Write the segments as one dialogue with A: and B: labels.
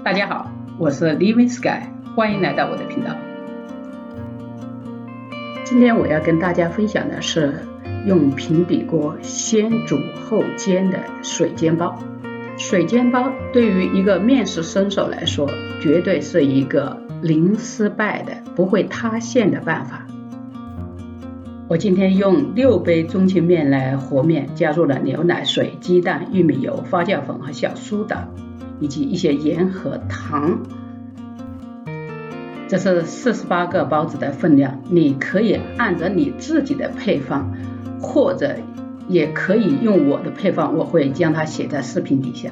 A: 大家好，我是 Living Sky， 欢迎来到我的频道。今天我要跟大家分享的是用平底锅先煮后煎的水煎包。水煎包对于一个面食新手来说，绝对是一个零失败的、不会塌陷的办法。我今天用6杯中筋面来和面，加入了牛奶、水、鸡蛋、玉米油、发酵粉和小苏打，以及一些盐和糖。这是48个包子的分量，你可以按照你自己的配方，或者也可以用我的配方，我会将它写在视频底下。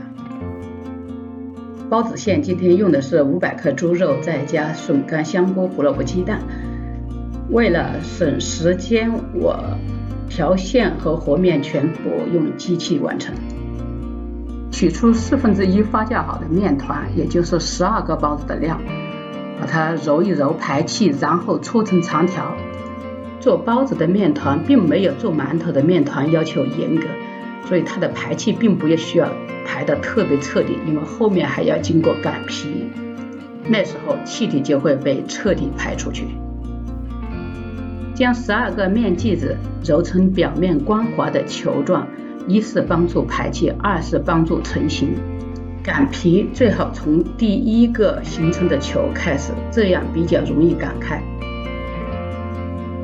A: 包子馅今天用的是500克猪肉，再加笋干、香菇、胡萝卜、鸡蛋。为了省时间，我调馅和和面全部用机器完成。取出1/4发酵好的面团，也就是12个包子的量，把它揉一揉排气，然后搓成长条。做包子的面团并没有做馒头的面团要求严格，所以它的排气并不需要排得特别彻底，因为后面还要经过擀皮，那时候气体就会被彻底排出去。将12个面剂子揉成表面光滑的球状，一是帮助排气，二是帮助成型。擀皮最好从第一个形成的球开始，这样比较容易擀开。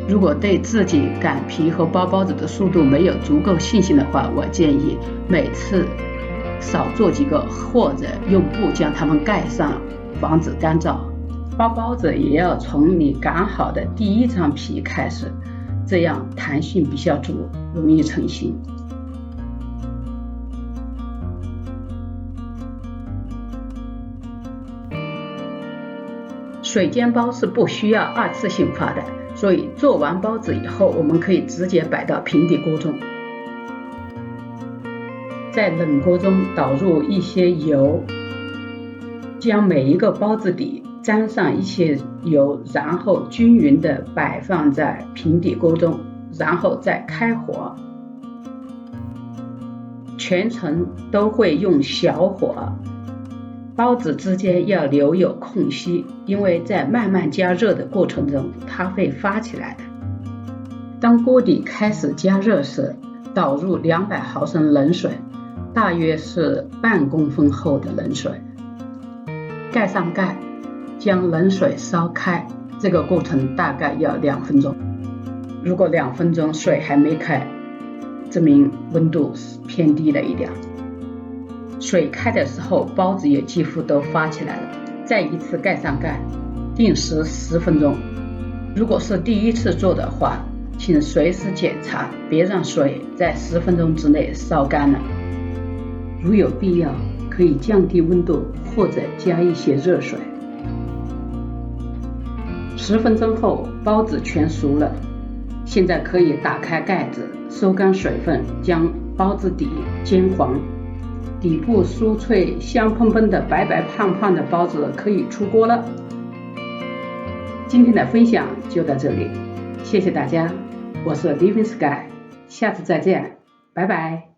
A: 如果对自己擀皮和包包子的速度没有足够信心的话，我建议每次少做几个，或者用布将它们盖上，防止干燥。包包子也要从你擀好的第一张皮开始，这样弹性比较足，容易成型。水煎包是不需要2次性发的，所以做完包子以后，我们可以直接摆到平底锅中。在冷锅中倒入一些油，将每一个包子底沾上一些油，然后均匀地摆放在平底锅中，然后再开火。全程都会用小火，包子之间要留有空隙，因为在慢慢加热的过程中，它会发起来的。当锅底开始加热时，倒入200毫升冷水，大约是半公分厚的冷水，盖上盖，将冷水烧开，这个过程大概要2分钟。如果2分钟水还没开，证明温度偏低了一点。水开的时候，包子也几乎都发起来了，再一次盖上盖，定时10分钟。如果是第一次做的话，请随时检查，别让水在10分钟之内烧干了。如有必要，可以降低温度或者加一些热水。10分钟后，包子全熟了，现在可以打开盖子，收干水分，将包子底煎黄，底部酥脆香喷喷的白白胖胖的包子可以出锅了。今天的分享就到这里，谢谢大家，我是 Living Sky， 下次再见，拜拜。